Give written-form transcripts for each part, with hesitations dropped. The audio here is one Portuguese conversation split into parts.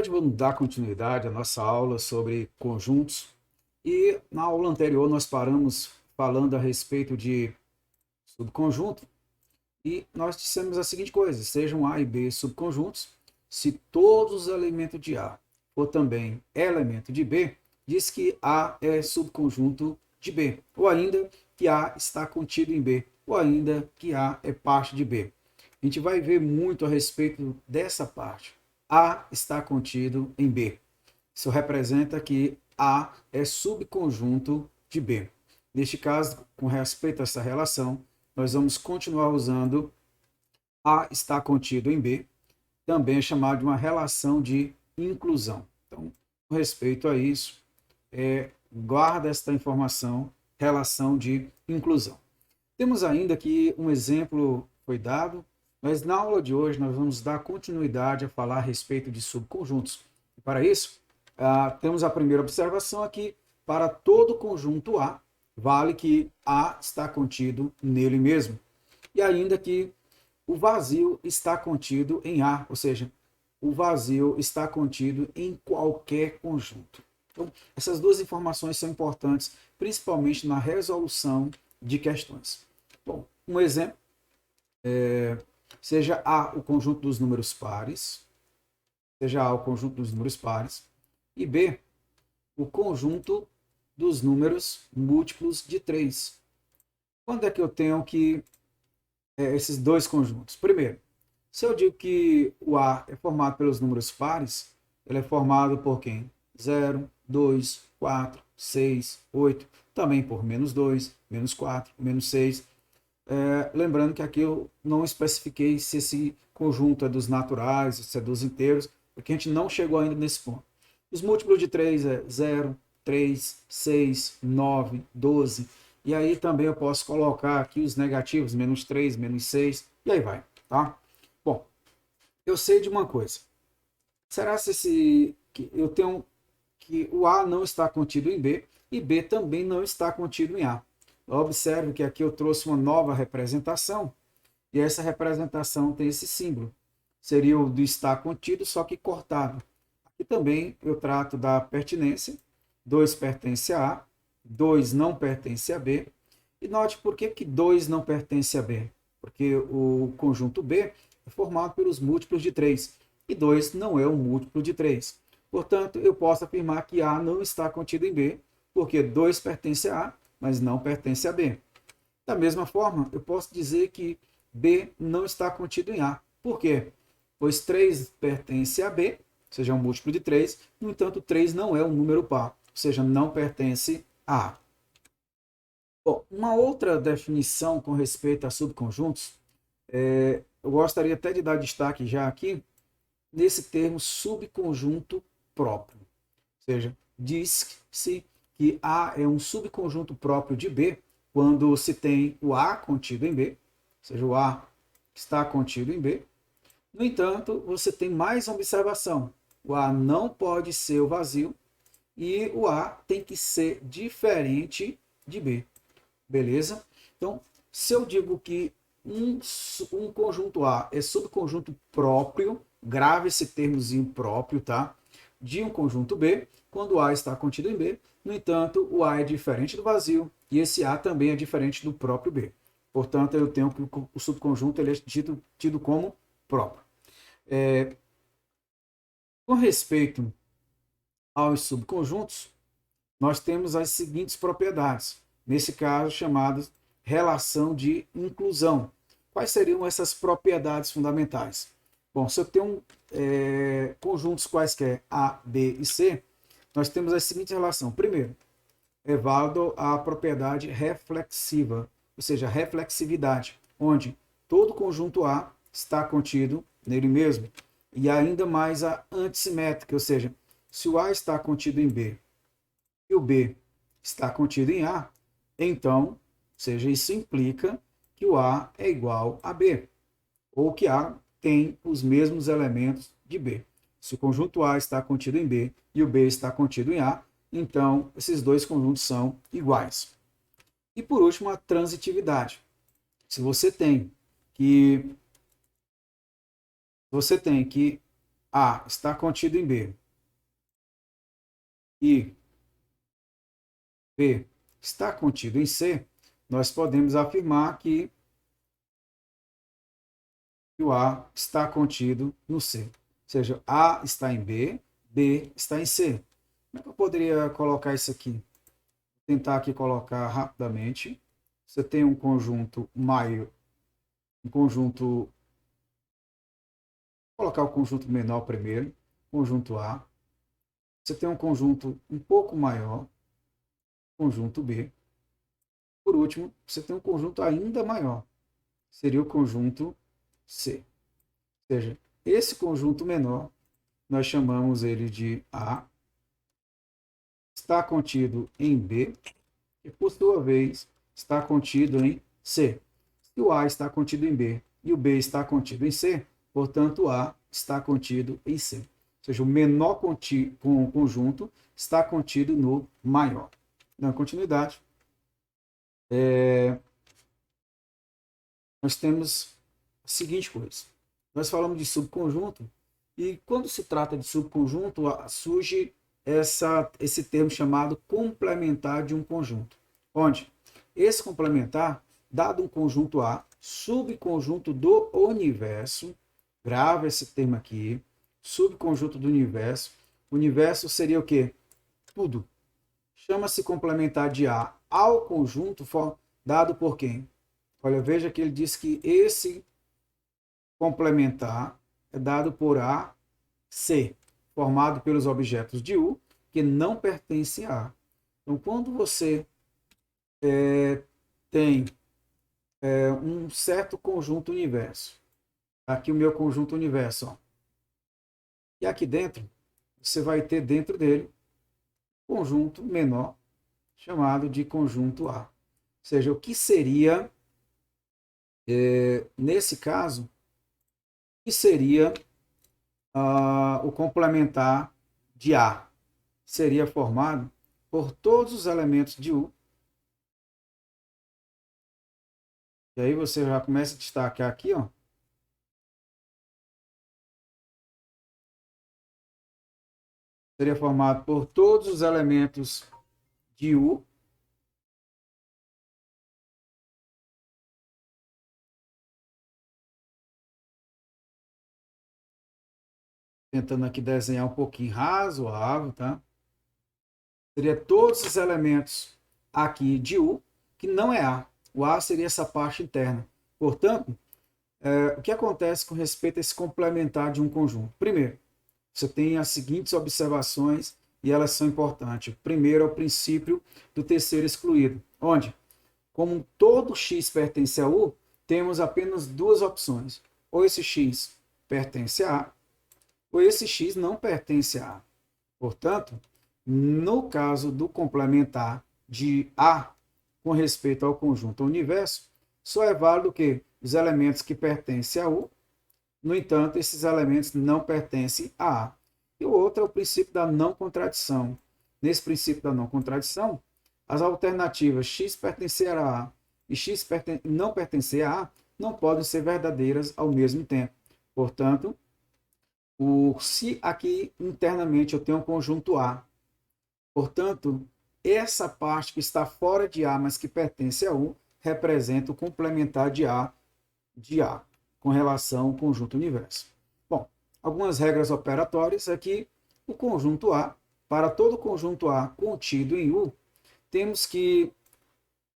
Hoje vamos dar continuidade à nossa aula sobre conjuntos e na aula anterior nós paramos falando a respeito de subconjunto e nós dissemos a seguinte coisa: sejam A e B subconjuntos, se todos os elementos de A for também elemento de B, diz que A é subconjunto de B, ou ainda que A está contido em B, ou ainda que A é parte de B. A gente vai ver muito a respeito dessa parte. A está contido em B. Isso representa que A é subconjunto de B. Neste caso, com respeito a essa relação, nós vamos continuar usando A está contido em B, também é chamado de uma relação de inclusão. Então, com respeito a isso, guarda esta informação, relação de inclusão. Temos ainda aqui um exemplo foi dado, mas na aula de hoje nós vamos dar continuidade a falar a respeito de subconjuntos. E para isso, temos a primeira observação aqui: para todo conjunto A, vale que A está contido nele mesmo. E ainda que o vazio está contido em A, ou seja, o vazio está contido em qualquer conjunto. Então, essas duas informações são importantes, principalmente na resolução de questões. Bom, um exemplo, seja A o conjunto dos números pares, seja A o conjunto dos números pares, e B o conjunto dos números múltiplos de 3. Quando é que eu tenho que esses dois conjuntos? Primeiro, se eu digo que o A é formado pelos números pares, ele é formado por quem? 0, 2, 4, 6, 8, também por menos 2, menos 4, menos 6. Lembrando que aqui eu não especifiquei se esse conjunto é dos naturais, se é dos inteiros, porque a gente não chegou ainda nesse ponto. Os múltiplos de 3 é 0, 3, 6, 9, 12. E aí também eu posso colocar aqui os negativos, menos 3, menos 6, e aí vai, tá? Bom, eu sei de uma coisa. Será que eu tenho que o A não está contido em B e B também não está contido em A? Observe que aqui eu trouxe uma nova representação e essa representação tem esse símbolo. Seria o do estar contido, só que cortado. Aqui também eu trato da pertinência. 2 pertence a A, 2 não pertence a B. E note por que 2 não pertence a B. Porque o conjunto B é formado pelos múltiplos de 3. E 2 não é um múltiplo de 3. Portanto, eu posso afirmar que A não está contido em B, porque 2 pertence a A, mas não pertence a B. Da mesma forma, eu posso dizer que B não está contido em A. Por quê? Pois 3 pertence a B, ou seja, é um múltiplo de 3, no entanto, 3 não é um número par, ou seja, não pertence a A. Bom, uma outra definição com respeito a subconjuntos, eu gostaria até de dar destaque já aqui, nesse termo subconjunto próprio. Ou seja, diz-se que A é um subconjunto próprio de B quando se tem o A contido em B, ou seja, o A está contido em B. No entanto, você tem mais uma observação. O A não pode ser o vazio e o A tem que ser diferente de B. Beleza? Então, se eu digo que um conjunto A é subconjunto próprio, grave esse termozinho próprio, tá? De um conjunto B, quando A está contido em B. No entanto, o A é diferente do vazio e esse A também é diferente do próprio B. Portanto, eu tenho que o subconjunto ele é tido como próprio. Com respeito aos subconjuntos, nós temos as seguintes propriedades, nesse caso chamadas relação de inclusão. Quais seriam essas propriedades fundamentais? Bom, se eu tenho conjuntos quaisquer A, B e C, nós temos a seguinte relação. Primeiro, é válido a propriedade reflexiva, ou seja, a reflexividade, onde todo conjunto A está contido nele mesmo. E ainda mais a antissimétrica, ou seja, se o A está contido em B e o B está contido em A, então, ou seja, isso implica que o A é igual a B, ou que A tem os mesmos elementos de B. Se o conjunto A está contido em B e o B está contido em A, então esses dois conjuntos são iguais. E por último, a transitividade. Se você tem que A está contido em B e B está contido em C, nós podemos afirmar que o A está contido no C. Ou seja, A está em B, B está em C. Como é que eu poderia colocar isso aqui? Vou tentar aqui colocar rapidamente. Você tem um conjunto maior, vou colocar o conjunto menor primeiro, conjunto A. Você tem um conjunto um pouco maior, conjunto B. Por último, você tem um conjunto ainda maior, seria o conjunto C. Ou seja, esse conjunto menor, nós chamamos ele de A, está contido em B, e por sua vez está contido em C. Se o A está contido em B e o B está contido em C, portanto, o A está contido em C. Ou seja, o menor conjunto está contido no maior. Dando continuidade, nós temos a seguinte coisa. Nós falamos de subconjunto e quando se trata de subconjunto, surge esse termo chamado complementar de um conjunto. Onde esse complementar, dado um conjunto A, subconjunto do universo, grava esse termo aqui, subconjunto do universo. O universo seria o quê? Tudo. Chama-se complementar de A ao conjunto dado por quem? Olha, veja que ele diz que esse complementar é dado por A, C, formado pelos objetos de U, que não pertencem a A. Então, quando você tem um certo conjunto universo, aqui o meu conjunto universo, ó, e aqui dentro, você vai ter dentro dele um conjunto menor, chamado de conjunto A. Ou seja, o que seria, nesse caso, o que seria o complementar de A? Seria formado por todos os elementos de U. E aí você já começa a destacar aqui, ó. Seria formado por todos os elementos de U. Tentando aqui desenhar um pouquinho razoável, tá? Seria todos os elementos aqui de U, que não é A. O A seria essa parte interna. Portanto, o que acontece com respeito a esse complementar de um conjunto? Primeiro, você tem as seguintes observações e elas são importantes. Primeiro é o princípio do terceiro excluído, onde, como todo x pertence a U, temos apenas duas opções. Ou esse x pertence a A, ou esse x não pertence a A. Portanto, no caso do complementar de A com respeito ao conjunto universo, só é válido que os elementos que pertencem a U, no entanto, esses elementos não pertencem a A. E o outro é o princípio da não contradição. Nesse princípio da não contradição, as alternativas x pertencer a A e x não pertencer a A não podem ser verdadeiras ao mesmo tempo. Portanto, se aqui internamente eu tenho um conjunto A, portanto, essa parte que está fora de A, mas que pertence a U, representa o complementar de A com relação ao conjunto universo. Bom, algumas regras operatórias é que o conjunto A, para todo conjunto A contido em U, temos que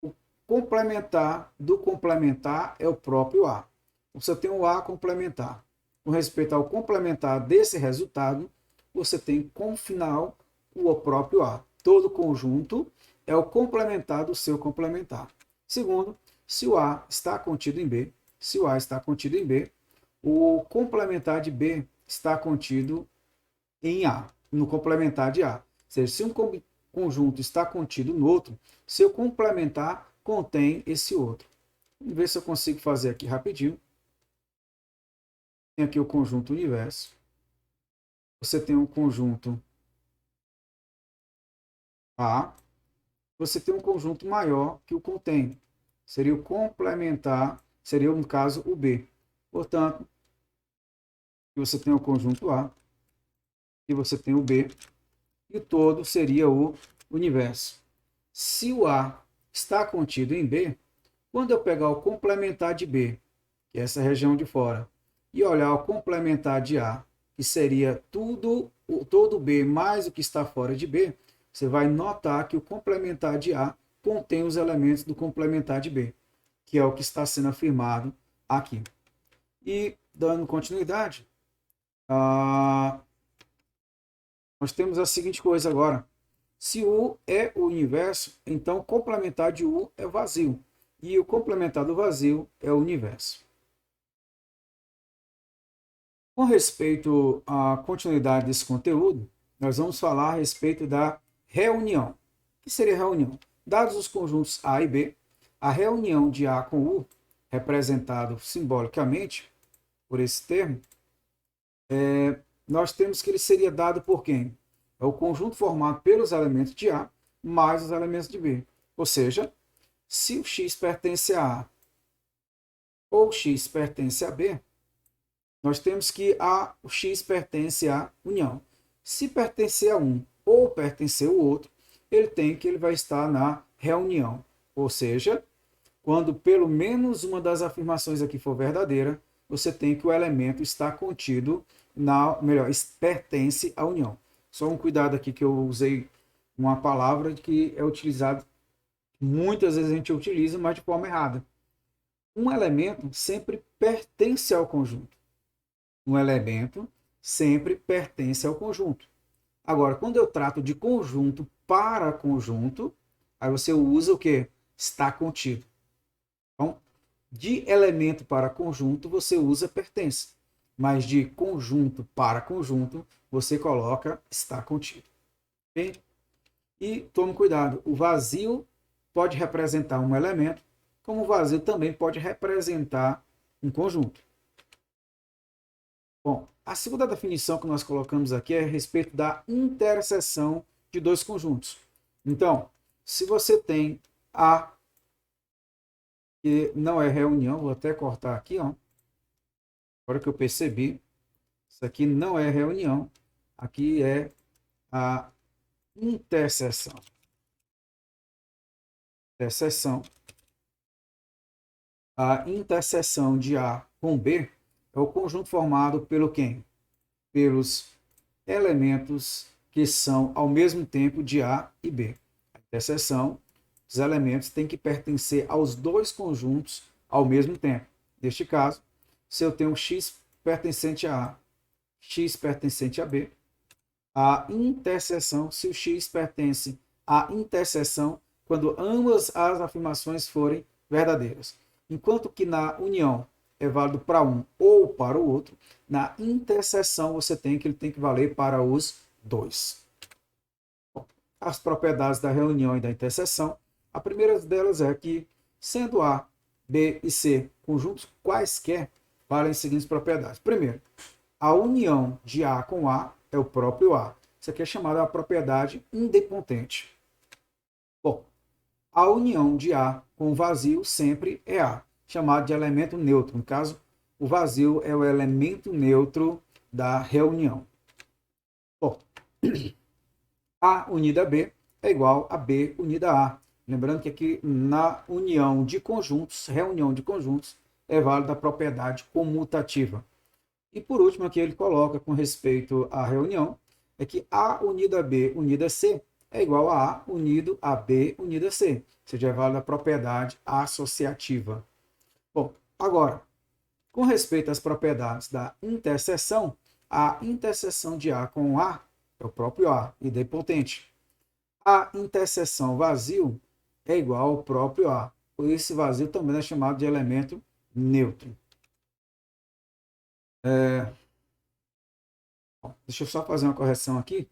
o complementar do complementar é o próprio A. Você tem o A complementar. Com respeito ao complementar desse resultado, você tem como final o próprio A. Todo conjunto é o complementar do seu complementar. Segundo, se o A está contido em B, o complementar de B está contido em A, no complementar de A. Ou seja, se um conjunto está contido no outro, seu complementar contém esse outro. Vamos ver se eu consigo fazer aqui rapidinho. Tem aqui o conjunto universo. Você tem um conjunto A. Você tem um conjunto maior que o contém. Seria o complementar, seria no caso o B. Portanto, que você tem o conjunto A, que você tem o B, e o todo seria o universo. Se o A está contido em B, quando eu pegar o complementar de B, que é essa região de fora, e olhar o complementar de A, que seria todo B mais o que está fora de B, você vai notar que o complementar de A contém os elementos do complementar de B, que é o que está sendo afirmado aqui. E, dando continuidade, nós temos a seguinte coisa agora. Se U é o universo, então o complementar de U é vazio. E o complementar do vazio é o universo. Com respeito à continuidade desse conteúdo, nós vamos falar a respeito da reunião. O que seria reunião? Dados os conjuntos A e B, a reunião de A com U, representado simbolicamente por esse termo, nós temos que ele seria dado por quem? É o conjunto formado pelos elementos de A mais os elementos de B. Ou seja, se o X pertence a A ou X pertence a B, nós temos que o X pertence à união. Se pertencer a um ou pertencer ao outro, ele vai estar na reunião. Ou seja, quando pelo menos uma das afirmações aqui for verdadeira, você tem que o elemento está contido pertence à união. Só um cuidado aqui que eu usei uma palavra que é utilizada, muitas vezes a gente utiliza, mas de forma errada. Um elemento sempre pertence ao conjunto. Um elemento sempre pertence ao conjunto. Agora, quando eu trato de conjunto para conjunto, aí você usa o que? Está contido. Então, de elemento para conjunto, você usa pertence. Mas de conjunto para conjunto, você coloca está contido. Okay? E tome cuidado, o vazio pode representar um elemento, como o vazio também pode representar um conjunto. Bom, a segunda definição que nós colocamos aqui é a respeito da interseção de dois conjuntos. Então, se você tem A, que não é reunião, vou até cortar aqui, ó. Agora que eu percebi, isso aqui não é reunião, aqui é a interseção. A interseção de A com B é o conjunto formado pelo quem? Pelos elementos que são ao mesmo tempo de A e B. A interseção dos elementos tem que pertencer aos dois conjuntos ao mesmo tempo. Neste caso, se eu tenho X pertencente a A, X pertencente a B, a interseção, se o X pertence à interseção, quando ambas as afirmações forem verdadeiras. Enquanto que na união é válido para um ou para o outro, na interseção ele tem que valer para os dois. Bom, as propriedades da reunião e da interseção, a primeira delas é que, sendo A, B e C conjuntos quaisquer, valem as seguintes propriedades. Primeiro, a união de A com A é o próprio A. Isso aqui é chamada a propriedade idempotente. Bom, a união de A com o vazio sempre é A, chamado de elemento neutro. No caso, o vazio é o elemento neutro da reunião. Bom, A unida a B é igual a B unida a A. Lembrando que aqui na união de conjuntos, reunião de conjuntos, é válida a propriedade comutativa. E por último, aqui ele coloca com respeito à reunião, é que A unido a B unido a C é igual a A unido a B unido a C. Ou seja, é válida a propriedade associativa. Bom, agora, com respeito às propriedades da interseção, a interseção de A com A é o próprio A, idempotente. A interseção vazio é igual ao próprio A. Esse vazio também é chamado de elemento neutro. Deixa eu só fazer uma correção aqui.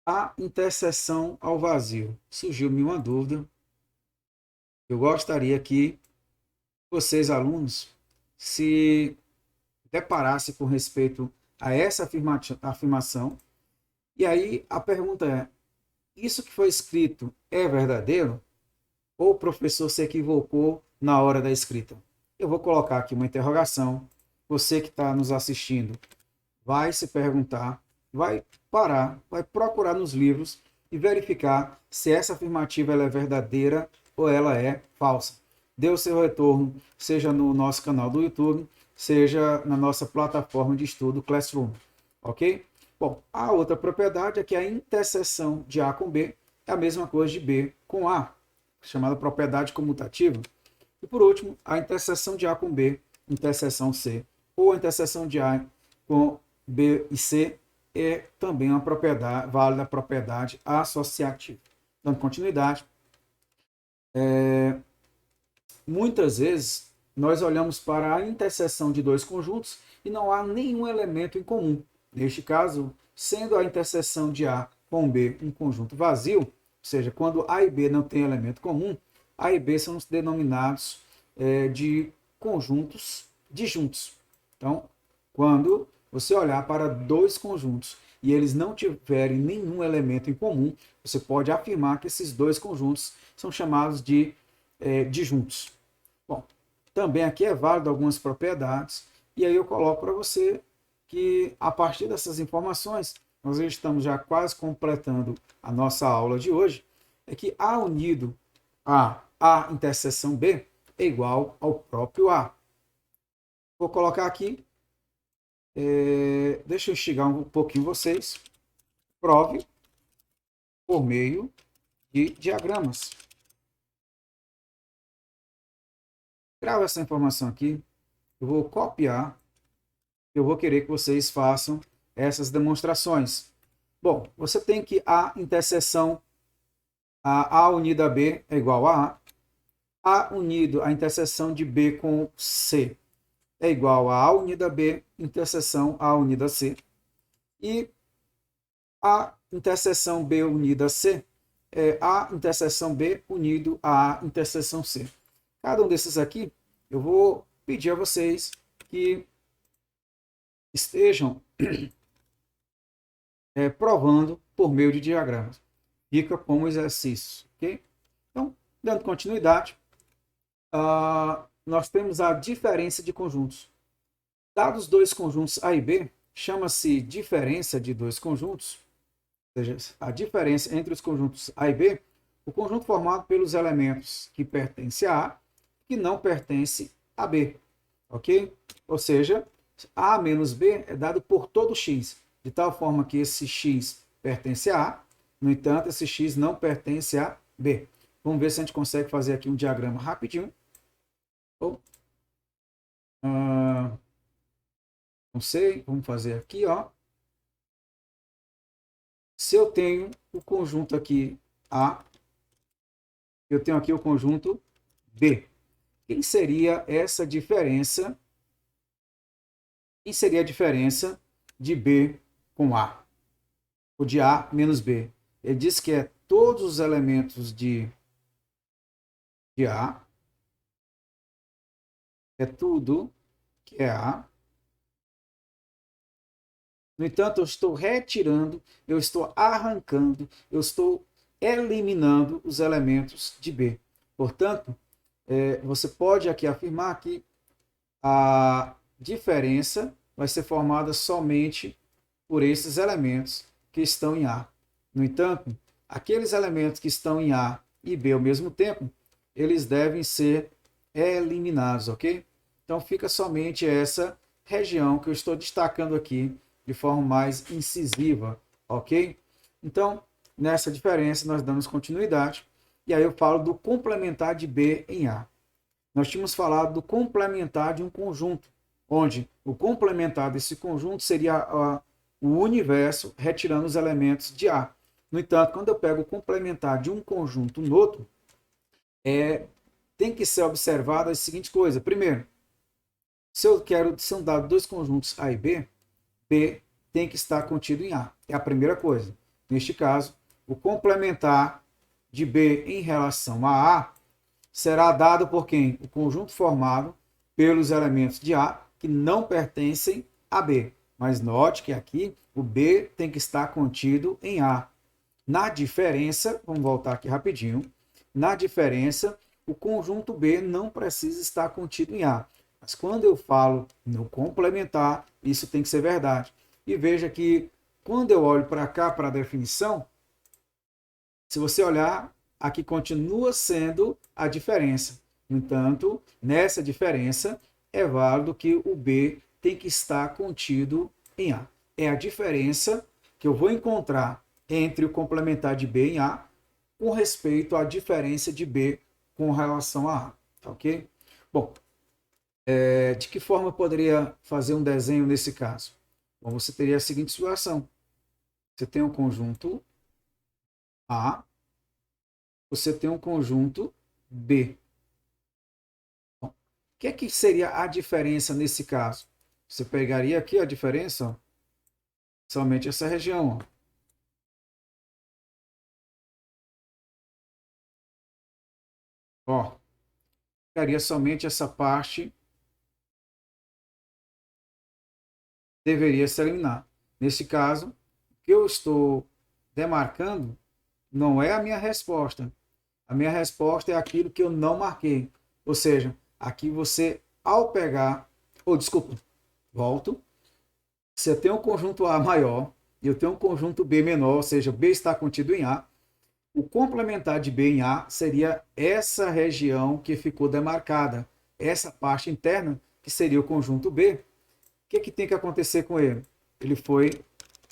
A interseção ao vazio. Surgiu-me uma dúvida. Eu gostaria que vocês, alunos, se deparassem com respeito a essa afirmação. E aí a pergunta é, isso que foi escrito é verdadeiro? Ou o professor se equivocou na hora da escrita? Eu vou colocar aqui uma interrogação. Você que está nos assistindo vai se perguntar, vai parar, vai procurar nos livros e verificar se essa afirmativa ela é verdadeira ou ela é falsa. Dê o seu retorno, seja no nosso canal do YouTube, seja na nossa plataforma de estudo Classroom, ok? Bom, a outra propriedade é que a interseção de A com B é a mesma coisa de B com A, chamada propriedade comutativa. E por último, a interseção de A com B, interseção C, ou a interseção de A com B e C é também uma propriedade, válida propriedade associativa. Dando continuidade, muitas vezes nós olhamos para a interseção de dois conjuntos e não há nenhum elemento em comum. Neste caso, sendo a interseção de A com B um conjunto vazio, ou seja, quando A e B não têm elemento comum, A e B são denominados de conjuntos disjuntos. Então, quando você olhar para dois conjuntos e eles não tiverem nenhum elemento em comum, você pode afirmar que esses dois conjuntos são chamados de disjuntos. Bom, também aqui é válido algumas propriedades, e aí eu coloco para você que a partir dessas informações, nós estamos já quase completando a nossa aula de hoje, é que A unido a A interseção B é igual ao próprio A. Vou colocar aqui, deixa eu instigar um pouquinho vocês, prove por meio de diagramas. Grava essa informação aqui, eu vou copiar, eu vou querer que vocês façam essas demonstrações. Bom, você tem que a interseção A unido a B é igual a A unido a interseção de B com C é igual a A unido a B, interseção A unido a C. E a interseção B unido a C é A interseção B unido a A interseção C. Cada um desses aqui, eu vou pedir a vocês que estejam provando por meio de diagramas. Fica como exercício, ok? Então, dando continuidade, nós temos a diferença de conjuntos. Dados dois conjuntos A e B, chama-se diferença de dois conjuntos, ou seja, a diferença entre os conjuntos A e B, o conjunto formado pelos elementos que pertencem a A e não pertence a B, ok? Ou seja, A menos B é dado por todo x, de tal forma que esse x pertence a A, no entanto, esse x não pertence a B. Vamos ver se a gente consegue fazer aqui um diagrama rapidinho. Não sei, vamos fazer aqui, ó. Se eu tenho o conjunto aqui A, eu tenho aqui o conjunto B. Quem seria essa diferença? Quem seria a diferença de B com A? Ou de A menos B? Ele diz que é todos os elementos de A, é tudo que é A. No entanto, eu estou retirando, eu estou arrancando, eu estou eliminando os elementos de B. Portanto, você pode aqui afirmar que a diferença vai ser formada somente por esses elementos que estão em A. No entanto, aqueles elementos que estão em A e B ao mesmo tempo, eles devem ser eliminados, ok? Então fica somente essa região que eu estou destacando aqui de forma mais incisiva, ok? Então, nessa diferença nós damos continuidade, e aí eu falo do complementar de B em A. Nós tínhamos falado do complementar de um conjunto, onde o complementar desse conjunto seria o universo retirando os elementos de A. No entanto, quando eu pego o complementar de um conjunto no outro, tem que ser observada a seguinte coisa. Primeiro, se eu quero ser dado dois conjuntos A e B, B tem que estar contido em A. É a primeira coisa. Neste caso, o complementar de B em relação a A será dado por quem? O conjunto formado pelos elementos de A que não pertencem a B. Mas note que aqui o B tem que estar contido em A. Na diferença, vamos voltar aqui rapidinho, na diferença o conjunto B não precisa estar contido em A. Mas quando eu falo no complementar, isso tem que ser verdade. E veja que quando eu olho para cá, para a definição, se você olhar, aqui continua sendo a diferença. No entanto, nessa diferença, é válido que o B tem que estar contido em A. É a diferença que eu vou encontrar entre o complementar de B em A com respeito à diferença de B com relação a A. Tá ok? Bom, de que forma eu poderia fazer um desenho nesse caso? Bom, você teria a seguinte situação. Você tem um conjunto A, você tem um conjunto B. Bom, o que seria a diferença nesse caso? Você pegaria aqui a diferença, ó, somente essa região. Ó, pegaria somente essa parte, deveria se eliminar. Nesse caso, o que eu estou demarcando não é a minha resposta. A minha resposta é aquilo que eu não marquei. Ou seja, aqui você, ao pegar, ou desculpa, volto, você tem um conjunto A maior e eu tenho um conjunto B menor, ou seja, B está contido em A. O complementar de B em A seria essa região que ficou demarcada, essa parte interna, que seria o conjunto B. O que tem que acontecer com ele? Ele foi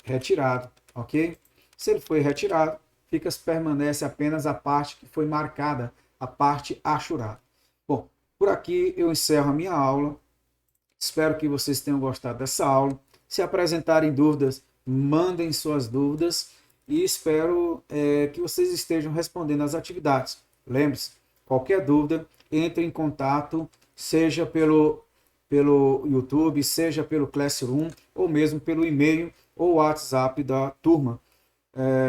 retirado, ok? Se ele foi retirado, permanece apenas a parte que foi marcada, a parte achurada. Bom, por aqui eu encerro a minha aula. Espero que vocês tenham gostado dessa aula. Se apresentarem dúvidas, mandem suas dúvidas e espero que vocês estejam respondendo às atividades. Lembre-se, qualquer dúvida, entre em contato, seja pelo YouTube, seja pelo Classroom, ou mesmo pelo e-mail ou WhatsApp da turma.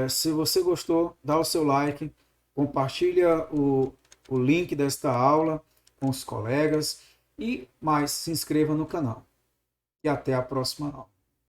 Se você gostou, dá o seu like, compartilha o link desta aula com os colegas e mais, se inscreva no canal. E até a próxima aula.